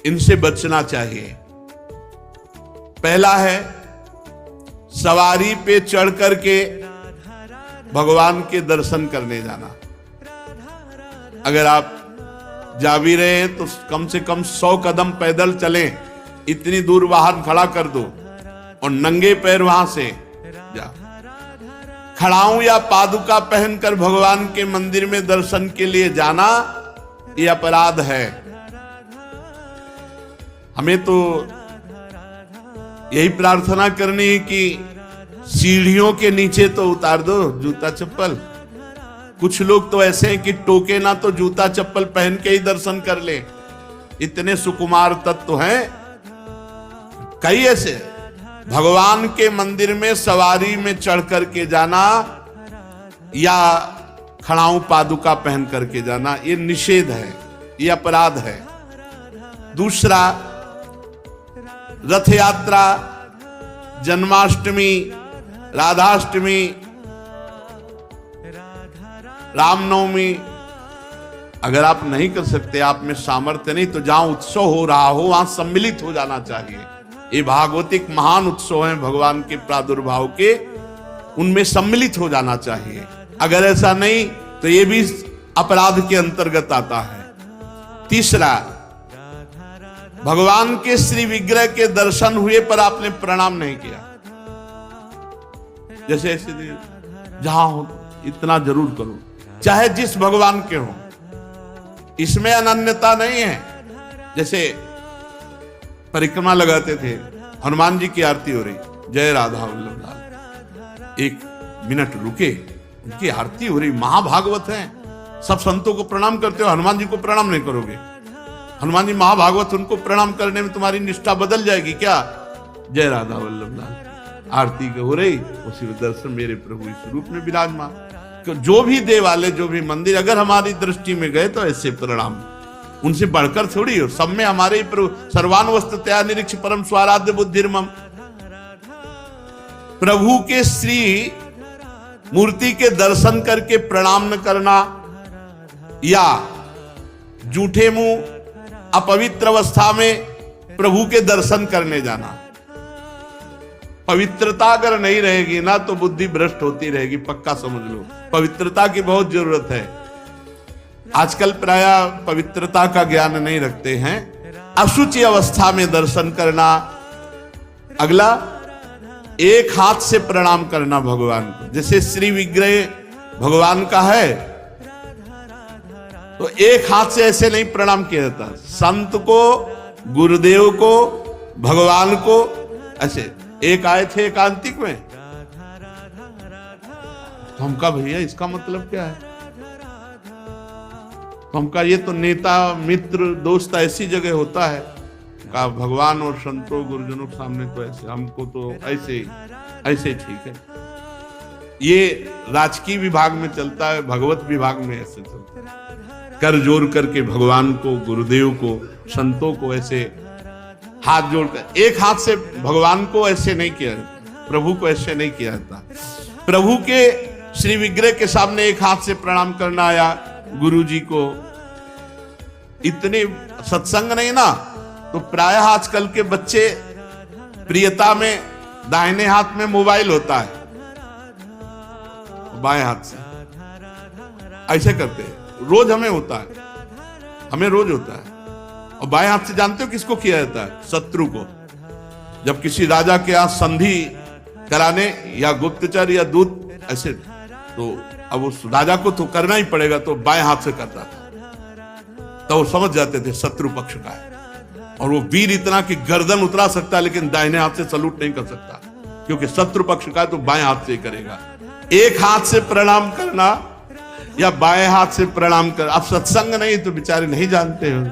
इनसे बचना चाहिए। पहला है सवारी पे चढ़ करके भगवान के दर्शन करने जाना। अगर आप जा भी रहे हैं तो कम से कम 100 कदम पैदल चलें, इतनी दूर वाहन खड़ा कर दो और नंगे पैर वहां से जा। खड़ाऊं या पादुका पहनकर भगवान के मंदिर में दर्शन के लिए जाना यह अपराध है। हमें तो यही प्रार्थना करनी है कि सीढ़ियों के नीचे तो उतार दो जूता चप्पल। कुछ लोग तो ऐसे हैं कि टोके ना तो जूता चप्पल पहन के ही दर्शन कर ले। इतने सुकुमार तत्व हैं कई ऐसे। भगवान के मंदिर में सवारी में चढ़ करके जाना या खड़ाऊं पादुका पहन करके जाना ये निषेध है, ये अपराध है। दूसरा, रथ यात्रा, जन्माष्टमी, राधाष्टमी, रामनवमी अगर आप नहीं कर सकते, आप में सामर्थ्य नहीं, तो जहां उत्सव हो रहा हो वहां सम्मिलित हो जाना चाहिए। ये भागवतिक महान उत्सव हैं भगवान के प्रादुर्भाव के, उनमें सम्मिलित हो जाना चाहिए। अगर ऐसा नहीं तो ये भी अपराध के अंतर्गत आता है। तीसरा, भगवान के श्री विग्रह के दर्शन हुए पर आपने प्रणाम नहीं किया। जैसे ऐसे जहां हो इतना जरूर करो, चाहे जिस भगवान के हो, इसमें अनन्यता नहीं है। जैसे परिक्रमा लगाते थे, हनुमान जी की आरती हो रही, जय राधा वल्लभ लाल, 1 मिनट रुके, उनकी आरती हो रही, महाभागवत है, सब संतों को प्रणाम करते हो, हनुमान जी को प्रणाम नहीं करोगे? हनुमान जी महाभागवत, उनको प्रणाम करने में तुम्हारी निष्ठा बदल जाएगी क्या? जय राधा वल्लभ लाल, आरती हो रही, उसी दर्शन मेरे प्रभु इस रूप में विराजमान। जो भी देवालय, जो भी मंदिर अगर हमारी दृष्टि में गए तो ऐसे प्रणाम, उनसे बढ़कर थोड़ी हो। सब में हमारे सर्वानुवस्ततया निरीक्ष परम स्वाराध्य बुद्धिर्मम। प्रभु के श्री मूर्ति के दर्शन करके प्रणाम न करना या जूठे मुंह अपवित्र अवस्था में प्रभु के दर्शन करने जाना। पवित्रता अगर नहीं रहेगी ना तो बुद्धि भ्रष्ट होती रहेगी, पक्का समझ लो। पवित्रता की बहुत जरूरत है। आजकल प्रायः पवित्रता का ज्ञान नहीं रखते हैं। अशुचि अवस्था में दर्शन करना। अगला, एक हाथ से प्रणाम करना भगवान को। जैसे श्री विग्रह भगवान का है तो एक हाथ से ऐसे नहीं प्रणाम किया जाता। संत को, गुरुदेव को, भगवान को ऐसे। एक आए थे एकांतिक में, तो हम कहा भैया इसका मतलब क्या है? तो हम कहा ये तो नेता मित्र दोस्त ऐसी जगह होता है। कहा भगवान और संतों गुरुजनों के सामने तो ऐसे, हमको तो ऐसे ठीक है। ये राजकीय विभाग में चलता है, भगवत विभाग में ऐसे चलता है। कर जोड़ करके भगवान को, गुरुदेव को, संतों को ऐसे हाथ जोड़कर, एक हाथ से भगवान को ऐसे नहीं किया जाता, प्रभु को ऐसे नहीं किया जाता। प्रभु के श्री विग्रह के सामने एक हाथ से प्रणाम करना या गुरु जी को। इतने सत्संग नहीं ना, तो प्रायः आजकल के बच्चे प्रियता में दाहिने हाथ में मोबाइल होता है, बाएं हाथ से ऐसे करते हैं। रोज हमें होता है, हमें रोज होता है। और बाएं हाथ से जानते हो किसको किया जाता है? शत्रु को। जब किसी राजा के यहाँ संधि कराने या गुप्तचर या दूत ऐसे, तो अब उस राजा को तो करना ही पड़ेगा, तो बाएं हाथ से करता था। तो वो समझ जाते थे शत्रु पक्ष का है, और वो वीर इतना कि गर्दन उतरा सकता है लेकिन दाहिने हाथ से सलूट नहीं कर सकता, क्योंकि शत्रु पक्ष का है तो बाएं हाथ से ही करेगा। एक हाथ से प्रणाम करना या बाएं हाथ से प्रणाम कर। अब सत्संग नहीं तो बेचारे नहीं जानते हो।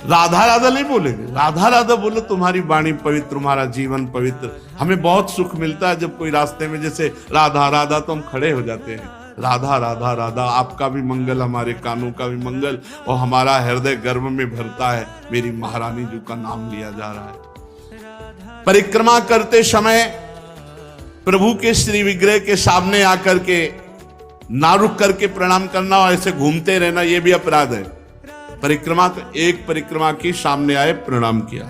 राधा राधा नहीं बोलेंगे, राधा राधा बोलो, तुम्हारी वाणी पवित्र, तुम्हारा जीवन पवित्र। हमें बहुत सुख मिलता है जब कोई रास्ते में जैसे राधा राधा तो हम खड़े हो जाते हैं। राधा राधा राधा, आपका भी मंगल, हमारे कानों का भी मंगल, और हमारा हृदय गर्व में भरता है, मेरी महारानी जी का नाम लिया जा रहा है। परिक्रमा करते समय प्रभु के श्री विग्रह के सामने आकर के ना रुक करके प्रणाम करना और ऐसे घूमते रहना, यह भी अपराध है। परिक्रमा तो एक परिक्रमा की सामने आए प्रणाम किया,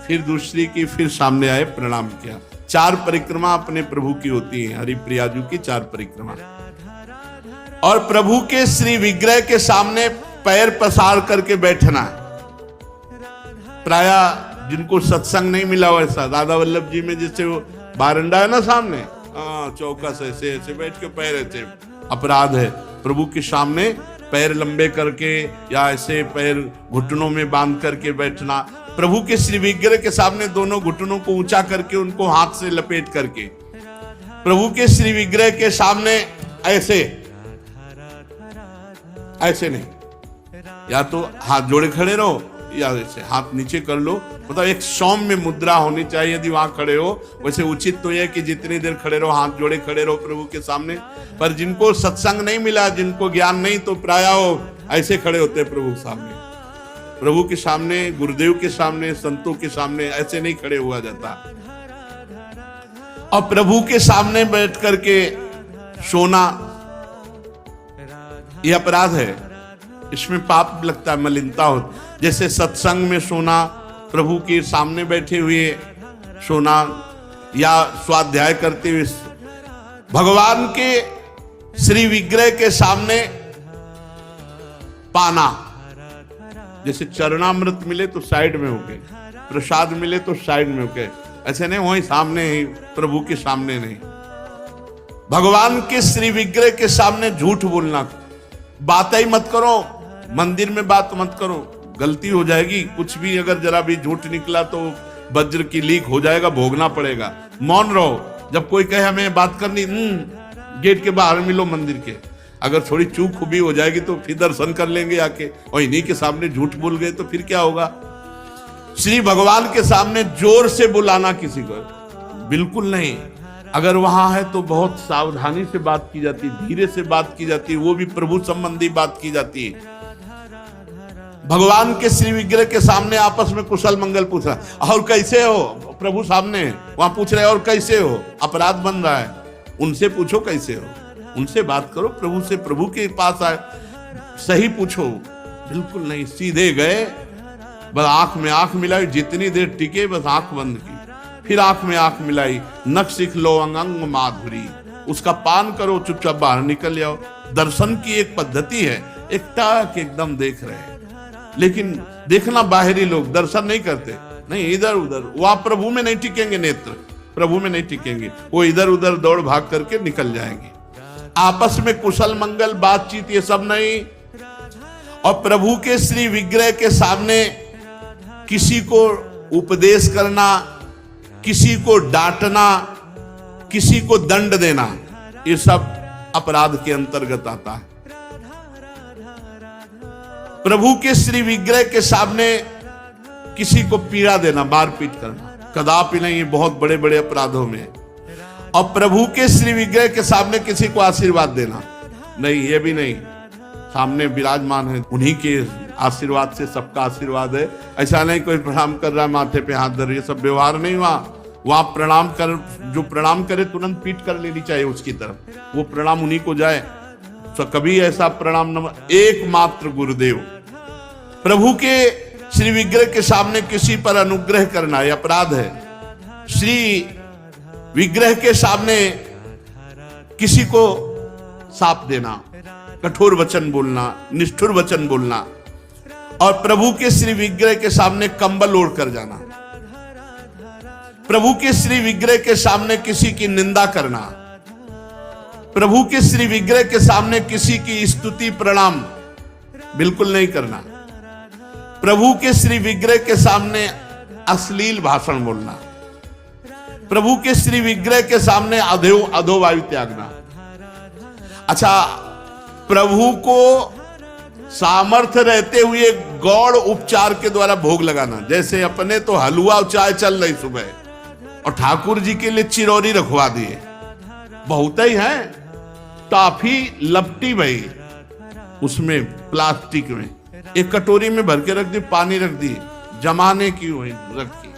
फिर दूसरी की, फिर सामने आए प्रणाम किया। 4 परिक्रमा अपने प्रभु की होती है, हरिप्रियाजू की 4 परिक्रमा। और प्रभु के श्री विग्रह के सामने पैर पसार करके बैठना है। प्राय जिनको सत्संग नहीं मिला वैसा, राधा वल्लभ जी में जैसे वो बारंडा है ना सामने, चौकस ऐसे ऐसे बैठ के पैर ऐसे, अपराध है। प्रभु के सामने पैर लंबे करके या ऐसे पैर घुटनों में बांध करके बैठना। प्रभु के श्री विग्रह के सामने दोनों घुटनों को ऊंचा करके उनको हाथ से लपेट करके प्रभु के श्री विग्रह के सामने ऐसे ऐसे नहीं, या तो हाथ जोड़े खड़े रहो या ऐसे हाथ नीचे कर लो, मतलब एक सौम्य मुद्रा होनी चाहिए। यदि वहां खड़े हो, वैसे उचित तो यह कि जितनी देर खड़े रहो हाथ जोड़े खड़े रहो प्रभु के सामने। पर जिनको सत्संग नहीं मिला, जिनको ज्ञान नहीं, तो प्राय ऐसे खड़े होते हैं प्रभु के सामने। प्रभु के सामने, गुरुदेव के सामने, संतों के सामने ऐसे नहीं खड़े हुआ जाता। और प्रभु के सामने बैठ करके सोना यह अपराध है, इसमें पाप लगता है, मलिनता होती। जैसे सत्संग में सोना, प्रभु के सामने बैठे हुए सोना, या स्वाध्याय करते हुए, भगवान के श्री विग्रह के सामने पाना। जैसे चरणामृत मिले तो साइड में होके, प्रसाद मिले तो साइड में होके, ऐसे नहीं वहीं सामने ही, प्रभु के सामने नहीं। भगवान के श्री विग्रह के सामने झूठ बोलना, बात ही मत करो, मंदिर में बात मत करो, गलती हो जाएगी। कुछ भी अगर जरा भी झूठ निकला तो वज्र की लीक हो जाएगा, भोगना पड़ेगा। मौन रहो। जब कोई कहे हमें बात करनी, गेट के बाहर मिलो मंदिर के। अगर थोड़ी चूक भी हो जाएगी तो फिर दर्शन कर लेंगे आके, और इन्हीं के सामने झूठ बोल गए तो फिर क्या होगा। श्री भगवान के सामने जोर से बुलाना किसी को बिल्कुल नहीं। अगर वहां है तो बहुत सावधानी से बात की जाती, धीरे से बात की जाती, वो भी प्रभु संबंधी बात की जाती है। भगवान के श्री विग्रह के सामने आपस में कुशल मंगल पूछ रहा, और कैसे हो, प्रभु सामने वहां पूछ रहे और कैसे हो, अपराध बन रहा है। उनसे पूछो कैसे हो, उनसे बात करो, प्रभु से, प्रभु के पास आए सही पूछो। बिल्कुल नहीं, सीधे गए, बस आंख में आंख मिलाई, जितनी देर टिके बस आंख बंद की, फिर आंख में आंख मिलाई, नख सिख लो अंग माधुरी, उसका पान करो, चुपचाप बाहर निकल जाओ। दर्शन की एक पद्धति है, एक टाक एकदम देख रहे हैं, लेकिन देखना बाहरी लोग दर्शन नहीं करते, नहीं इधर उधर, वहां प्रभु में नहीं टिकेंगे, नेत्र प्रभु में नहीं टिकेंगे, वो इधर उधर दौड़ भाग करके निकल जाएंगे। आपस में कुशल मंगल बातचीत ये सब नहीं। और प्रभु के श्री विग्रह के सामने किसी को उपदेश करना, किसी को डांटना, किसी को दंड देना, ये सब अपराध के अंतर्गत आता है। प्रभु के श्री विग्रह के सामने किसी को पीड़ा देना, मारपीट करना, कदापि नहीं, ये बहुत बड़े बड़े अपराधों में। और प्रभु के श्री विग्रह के सामने किसी को आशीर्वाद देना नहीं, ये भी नहीं। सामने विराजमान है, उन्हीं के आशीर्वाद से सबका आशीर्वाद है। ऐसा नहीं कोई प्रणाम कर रहा है माथे पे हाथ धर, ये सब व्यवहार नहीं। वहां प्रणाम कर, जो प्रणाम करे तुरंत पीठ कर लेनी चाहिए उसकी तरफ, वो प्रणाम उन्हीं को जाए। तो कभी ऐसा प्रणाम न, एकमात्र गुरुदेव। प्रभु के श्री विग्रह के सामने किसी पर अनुग्रह करना यह अपराध है। श्री विग्रह के सामने किसी को साप देना, कठोर वचन बोलना, निष्ठुर वचन बोलना, और प्रभु के श्री विग्रह के सामने कंबल ओढ़ कर जाना, प्रभु के श्री विग्रह के सामने किसी की निंदा करना, प्रभु के श्री विग्रह के सामने किसी की स्तुति प्रणाम बिल्कुल नहीं करना, प्रभु के श्री विग्रह के सामने अश्लील भाषण बोलना, प्रभु के श्री विग्रह के सामने अधोवायु त्यागना। अच्छा, प्रभु को सामर्थ्य रहते हुए गौड़ उपचार के द्वारा भोग लगाना, जैसे अपने तो हलवा और चाय चल रही सुबह और ठाकुर जी के लिए चिरौरी रखवा दिए, बहुत ही है, टॉफी लपटी भाई उसमें प्लास्टिक में, एक कटोरी में भर के रख दी, पानी रख दी, जमाने की हुई रखी,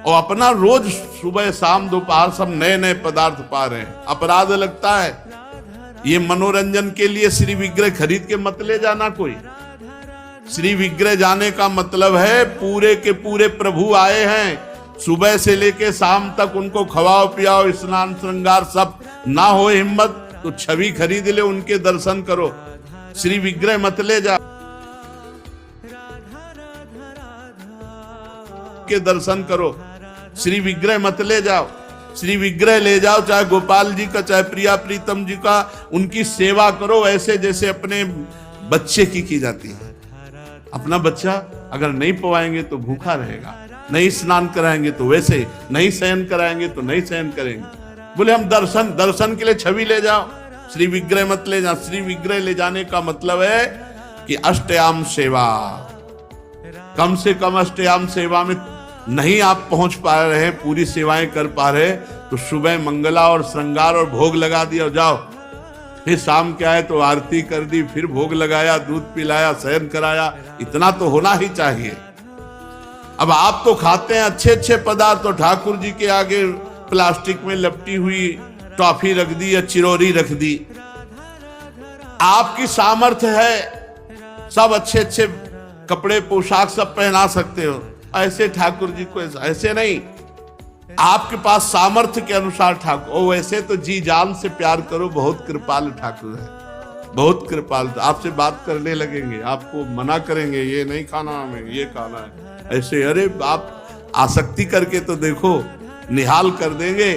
और अपना रोज सुबह शाम दोपहर सब नए नए पदार्थ पा रहे हैं। अपराध लगता है। ये मनोरंजन के लिए श्री विग्रह खरीद के मत ले जाना कोई, श्री विग्रह जाने का मतलब है पूरे के पूरे प्रभु आए हैं, सुबह से लेके शाम तक उनको खवाओ पियाओ, स्नान श्रृंगार सब। ना हो हिम्मत तो छवि खरीद ले, उनके दर्शन करो, श्री विग्रह मत ले जाओ, के दर्शन करो, श्री विग्रह मत ले जाओ। श्री विग्रह ले जाओ, चाहे गोपाल जी का चाहे प्रिया प्रीतम जी का, उनकी सेवा करो ऐसे जैसे अपने बच्चे की जाती है। अपना बच्चा अगर नहीं पवाएंगे तो भूखा रहेगा, नहीं स्नान कराएंगे तो वैसे, नहीं शयन कराएंगे तो नहीं शयन करेंगे। बोले हम दर्शन के लिए छवि ले जाओ, श्री विग्रह मत ले जाओ। श्री विग्रह ले जाने का मतलब है कि अष्टयाम सेवा, कम से कम अष्टयाम सेवा में नहीं आप पहुंच पा रहे हैं, पूरी सेवाएं कर पा रहे, तो सुबह मंगला और श्रृंगार और भोग लगा दिया, जाओ। फिर शाम के आए तो आरती कर दी, फिर भोग लगाया, दूध पिलाया, शयन कराया, इतना तो होना ही चाहिए। अब आप तो खाते हैं अच्छे अच्छे पदार्थ, तो ठाकुर जी के आगे प्लास्टिक में लपटी हुई टॉफी रख दी या चिरौरी रख दी। आपकी सामर्थ्य है, सब अच्छे अच्छे कपड़े पोशाक सब पहना सकते हो, ऐसे ठाकुर जी को ऐसे नहीं, आपके पास सामर्थ्य के अनुसार ठाकुर, ओ वैसे तो जी जान से प्यार करो, बहुत कृपाल ठाकुर है, बहुत कृपाल। आपसे बात करने लगेंगे, आपको मना करेंगे, ये नहीं खाना हमें, ये खाना है, ऐसे। अरे आप आसक्ति करके तो देखो, निहाल कर देंगे।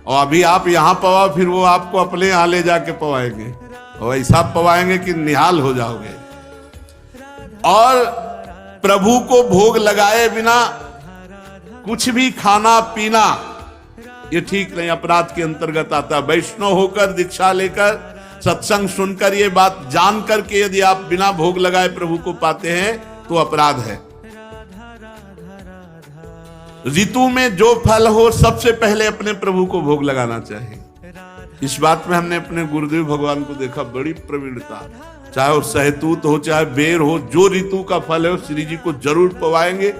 और अभी आप यहाँ पवाओ, फिर वो आपको अपने यहाँ ले जाके पवाएंगे, और ऐसा पवाएंगे कि निहाल हो जाओगे। और प्रभु को भोग लगाए बिना कुछ भी खाना पीना ये ठीक नहीं, अपराध के अंतर्गत आता है। वैष्णव होकर, दीक्षा लेकर, सत्संग सुनकर, ये बात जान करके यदि आप बिना भोग लगाए प्रभु को पाते हैं तो अपराध है। ऋतु में जो फल हो सबसे पहले अपने प्रभु को भोग लगाना चाहिए। इस बात में हमने अपने गुरुदेव भगवान को देखा, बड़ी प्रवीणता, चाहे वो सहतूत हो चाहे बेर हो, जो ऋतु का फल है श्री जी को जरूर पवाएंगे।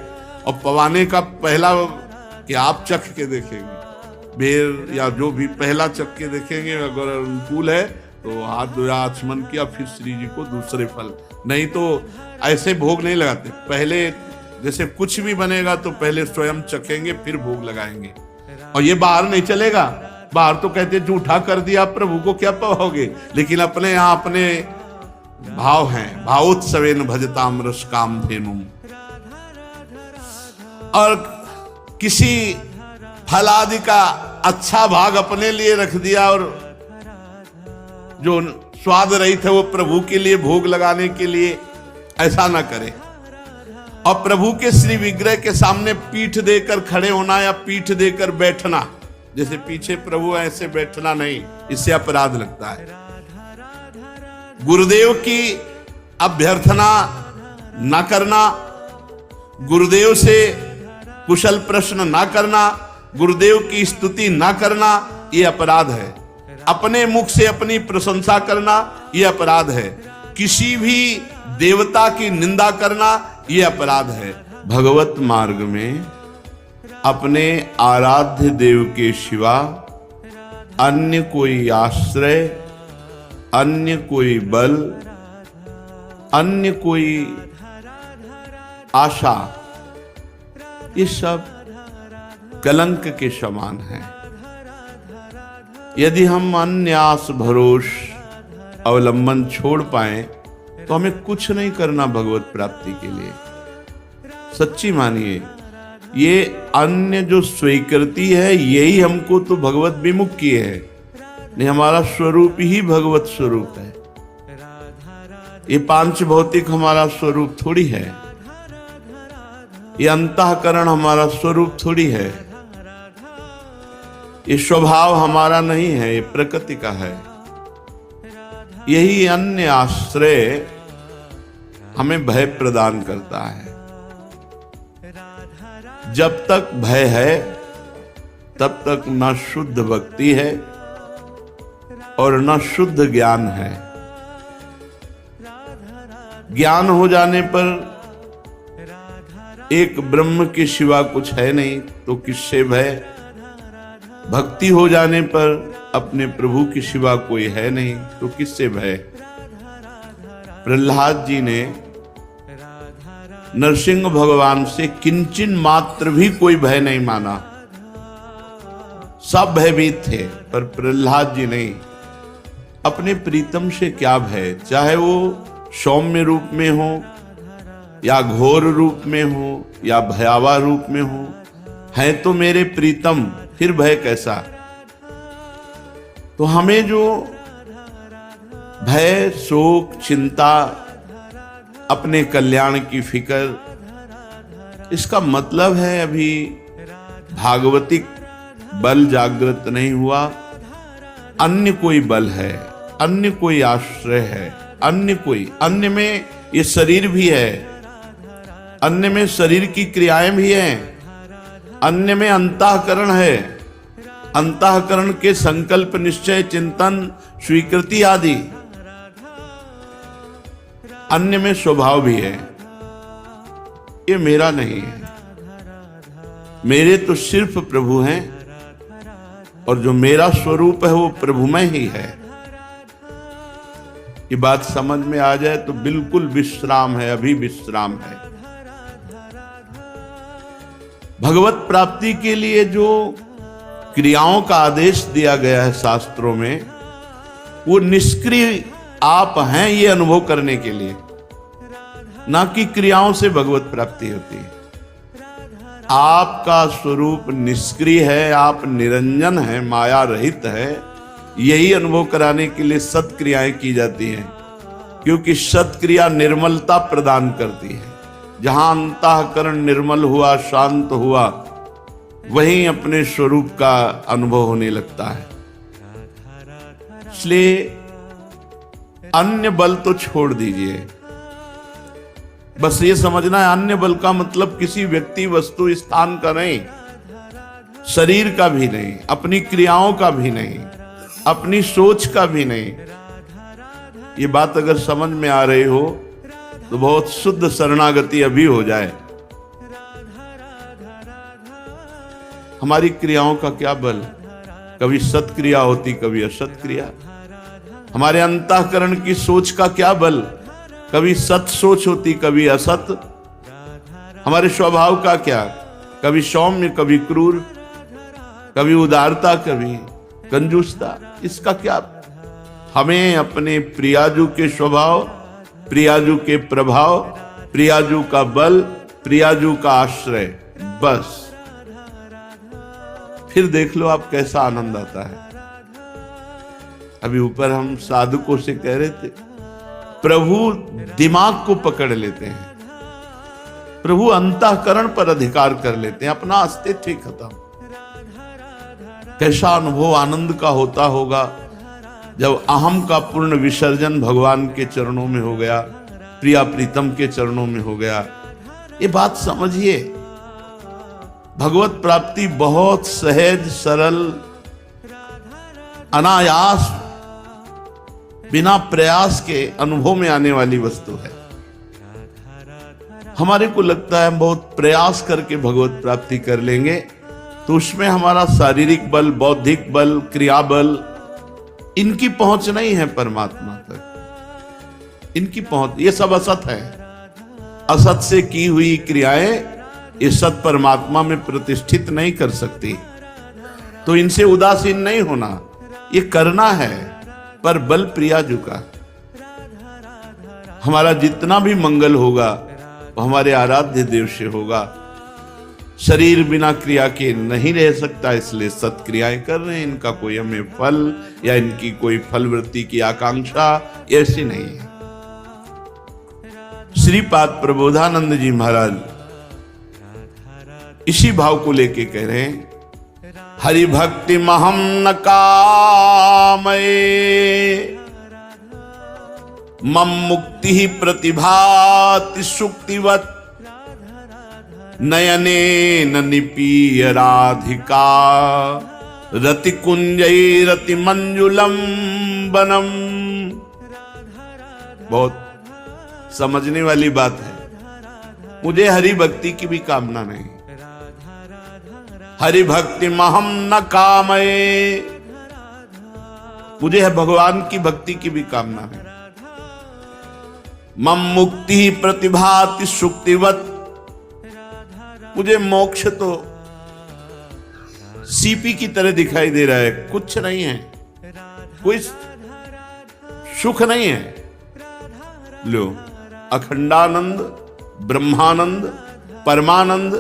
और पवाने का पहला कि आप चख के देखेंगे, बेर या जो भी पहला चख के देखेंगे, अगर अनुकूल है तो हाथ धोया, आचमन किया, फिर श्री जी को दूसरे फल। नहीं तो ऐसे भोग नहीं लगाते, पहले जैसे कुछ भी बनेगा तो पहले स्वयं चखेंगे फिर भोग लगाएंगे। और ये बाहर नहीं चलेगा, बाहर तो कहते जूठा कर दिया प्रभु को क्या पवाओगे, लेकिन अपने यहाँ अपने भाव हैं, भावोत्सवेन भजताम रस काम धेनुम। और किसी फल आदि का अच्छा भाग अपने लिए रख दिया और जो स्वाद रहित है वो प्रभु के लिए भोग लगाने के लिए, ऐसा ना करें। और प्रभु के श्री विग्रह के सामने पीठ देकर खड़े होना या पीठ देकर बैठना, जैसे पीछे प्रभु ऐसे बैठना नहीं, इससे अपराध लगता है। गुरुदेव की अभ्यर्थना न करना, गुरुदेव से कुशल प्रश्न ना करना, गुरुदेव की स्तुति ना करना, ये अपराध है। अपने मुख से अपनी प्रशंसा करना ये अपराध है। किसी भी देवता की निंदा करना ये अपराध है। भगवत मार्ग में अपने आराध्य देव के सिवा अन्य कोई आश्रय, अन्य कोई बल, अन्य कोई आशा, ये सब कलंक के समान है। यदि हम अन्य आस भरोस अवलंबन छोड़ पाए तो हमें कुछ नहीं करना भगवत प्राप्ति के लिए। सच्ची मानिए, ये अन्य जो स्वीकृति है यही हमको तो भगवत विमुख किए है। नहीं, हमारा स्वरूप ही भगवत स्वरूप है। ये पांच भौतिक हमारा स्वरूप थोड़ी है, ये अंतःकरण हमारा स्वरूप थोड़ी है, ये स्वभाव हमारा नहीं है, ये प्रकृति का है। यही अन्य आश्रय हमें भय प्रदान करता है। जब तक भय है तब तक न शुद्ध भक्ति है और न शुद्ध ज्ञान है। ज्ञान हो जाने पर एक ब्रह्म के सिवा कुछ है नहीं तो किससे भय। भक्ति हो जाने पर अपने प्रभु के सिवा कोई है नहीं तो किससे भय। प्रहलाद जी ने नरसिंह भगवान से किंचन मात्र भी कोई भय नहीं माना। सब भयभीत थे, पर प्रहलाद जी नहीं। अपने प्रीतम से क्या भय, चाहे वो सौम्य रूप में हो या घोर रूप में हो या भयावह रूप में हो, है तो मेरे प्रीतम, फिर भय कैसा। तो हमें जो भय, शोक, चिंता, अपने कल्याण की फिक्र, इसका मतलब है अभी भागवतिक बल जागृत नहीं हुआ। अन्य कोई बल है, अन्य कोई आश्रय है, अन्य में ये शरीर भी है, अन्य में शरीर की क्रियाएं भी हैं, अन्य में अंतःकरण है, अंतःकरण के संकल्प, निश्चय, चिंतन, स्वीकृति आदि, अन्य में स्वभाव भी है। ये मेरा नहीं है, मेरे तो सिर्फ प्रभु हैं, और जो मेरा स्वरूप है वो प्रभुमय ही है। ये बात समझ में आ जाए तो बिल्कुल विश्राम है, अभी विश्राम है। भगवत प्राप्ति के लिए जो क्रियाओं का आदेश दिया गया है शास्त्रों में, वो निष्क्रिय आप हैं ये अनुभव करने के लिए, ना कि क्रियाओं से भगवत प्राप्ति होती है। आपका स्वरूप निष्क्रिय है, आप निरंजन है, माया रहित है, यही अनुभव कराने के लिए सत्क्रियाएं की जाती हैं, क्योंकि सत्क्रिया निर्मलता प्रदान करती है। जहां अंतःकरण निर्मल हुआ, शांत हुआ, वहीं अपने स्वरूप का अनुभव होने लगता है। इसलिए अन्य बल तो छोड़ दीजिए, बस ये समझना है अन्य बल का मतलब किसी व्यक्ति, वस्तु, स्थान का नहीं, शरीर का भी नहीं, अपनी क्रियाओं का भी नहीं, अपनी सोच का भी नहीं। ये बात अगर समझ में आ रही हो तो बहुत शुद्ध शरणागति अभी हो जाए। हमारी क्रियाओं का क्या बल, कभी सत्क्रिया होती, कभी असत क्रिया। हमारे अंतःकरण की सोच का क्या बल, कभी सत सोच होती, कभी असत। हमारे स्वभाव का क्या, कभी सौम्य, कभी क्रूर, कभी उदारता, कभी कंजूसता। इसका क्या, हमें अपने प्रियाजू के स्वभाव, प्रियाजू के प्रभाव, प्रियाजू का बल, प्रियाजू का आश्रय, बस। फिर देख लो आप कैसा आनंद आता है। अभी ऊपर हम साधकों से कह रहे थे, प्रभु दिमाग को पकड़ लेते हैं, प्रभु अंतःकरण पर अधिकार कर लेते हैं, अपना अस्तित्व ही खत्म। कैसा अनुभव आनंद का होता होगा जब अहम का पूर्ण विसर्जन भगवान के चरणों में हो गया, प्रिया प्रीतम के चरणों में हो गया। ये बात समझिए, भगवत प्राप्ति बहुत सहज, सरल, अनायास, बिना प्रयास के अनुभव में आने वाली वस्तु है। हमारे को लगता है हम बहुत प्रयास करके भगवत प्राप्ति कर लेंगे तो उसमें हमारा शारीरिक बल, बौद्धिक बल, क्रिया बल, इनकी पहुंच नहीं है परमात्मा तक। इनकी पहुंच, ये सब असत है। असत से की हुई क्रियाएं ये सत परमात्मा में प्रतिष्ठित नहीं कर सकती, तो इनसे उदासीन नहीं होना, ये करना है, पर बल प्रियाजू का। हमारा जितना भी मंगल होगा वो हमारे आराध्य देव से होगा। शरीर बिना क्रिया के नहीं रह सकता, इसलिए सत्क्रियाएं कर रहे हैं। इनका कोई हमें फल या इनकी कोई फलवृत्ति की आकांक्षा ऐसी नहीं है। श्रीपाद प्रबोधानंद जी महाराज इसी भाव को लेके कह रहे हैं, हरि भक्ति महम न कामये मम मुक्ति ही प्रतिभाति सुक्तिवत नयने न निपीय राधिका रति कुंजई रति मंजुलम बनम। बहुत समझने वाली बात है। मुझे हरि भक्ति की भी कामना नहीं, हरि भक्ति महम न कामये, मुझे भगवान की भक्ति की भी कामना नहीं। मम मुक्ति प्रतिभाति सुक्तिवत, मुझे मोक्ष तो सीपी की तरह दिखाई दे रहा है, कुछ नहीं है, कोई सुख नहीं है। लो, अखंडानंद, ब्रह्मानंद, परमानंद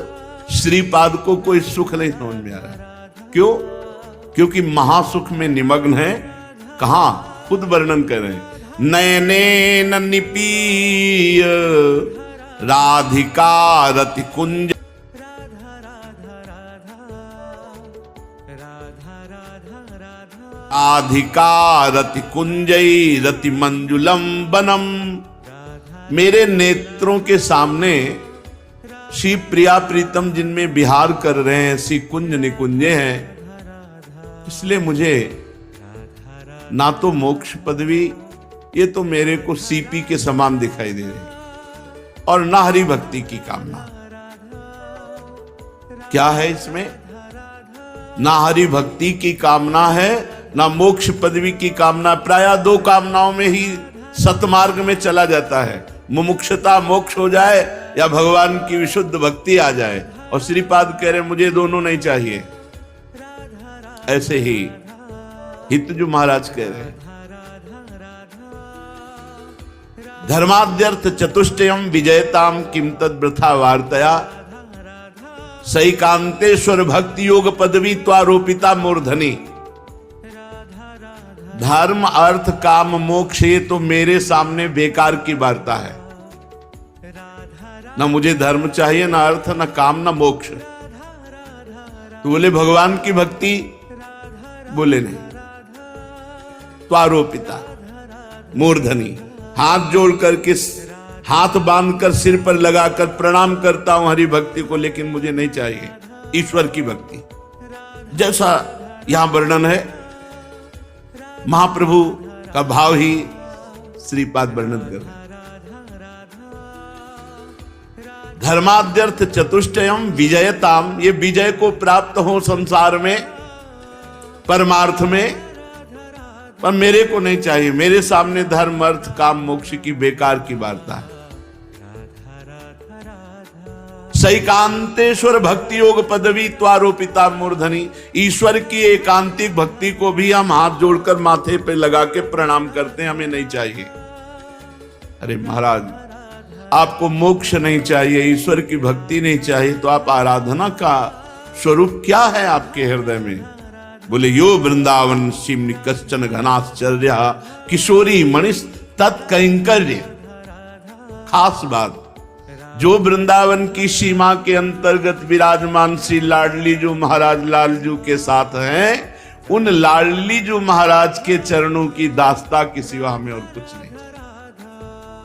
श्रीपाद को कोई सुख नहीं समझ में आ रहा। क्यों? क्योंकि महासुख में निमग्न है। कहां? खुद वर्णन कर रहे हैं, नयने निपीय राधिका रति कुंज, राधिका रति कुंजई रति मंजुलम बनम। मेरे नेत्रों के सामने श्री प्रिया प्रीतम जिनमें विहार कर रहे हैं, श्री कुंज निकुंजे हैं। इसलिए मुझे ना तो मोक्ष पदवी, ये तो मेरे को सीपी के समान दिखाई दे रही, और ना हरि भक्ति की कामना। क्या है इसमें? ना हरि भक्ति की कामना है, ना मोक्ष पदवी की कामना। प्रायः दो कामनाओं में ही सतमार्ग में चला जाता है, मुमुक्षता मोक्ष हो जाए या भगवान की विशुद्ध भक्ति आ जाए। और श्रीपाद कह रहे मुझे दोनों नहीं चाहिए। ऐसे ही हितजू महाराज कह रहे हैं, धर्माद्यर्थ चतुष्टयम विजयताम किम तद वृथा वार्तया, सैकांतेश्वर भक्ति योग पदवी त्वारोपिता मूर्धनी। धर्म अर्थ काम मोक्ष, ये तो मेरे सामने बेकार की वार्ता है। ना मुझे धर्म चाहिए, ना अर्थ, ना काम, ना मोक्ष। तो बोले भगवान की भक्ति, बोले नहीं। त्वारोपिता मूर्धनी, हाथ जोड़ करके, हाथ बांधकर सिर पर लगाकर प्रणाम करता हूं हरि भक्ति को, लेकिन मुझे नहीं चाहिए ईश्वर की भक्ति। जैसा यहां वर्णन है, महाप्रभु का भाव ही श्रीपाद वर्णन कर रहे। धर्माद्यर्थ चतुष्टयम विजयताम, ये विजय को प्राप्त हो संसार में, परमार्थ में, पर मेरे को नहीं चाहिए। मेरे सामने धर्म अर्थ काम मोक्ष की बेकार की वार्ता है। सैकांतेश्वर भक्ति योग पदवी त्वारोपिता मूर्धनी, ईश्वर की एकांतिक भक्ति को भी हम हाथ जोड़कर माथे पे लगा के प्रणाम करते हैं, हमें नहीं चाहिए। अरे महाराज, आपको मोक्ष नहीं चाहिए, ईश्वर की भक्ति नहीं चाहिए, तो आप आराधना का स्वरूप क्या है आपके हृदय में? बोले यो वृंदावन शिव कश्चन घनाश्चर्य किशोरी मणिष तत्कैंकर्य। खास बात, जो वृंदावन की सीमा के अंतर्गत विराजमान श्री लाडलीजू महाराज लालजू के साथ हैं, उन लाडलीजू महाराज के चरणों की दास्ता के सिवा हमें और कुछ नहीं,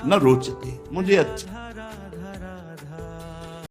न रोचते। मुझे अच्छा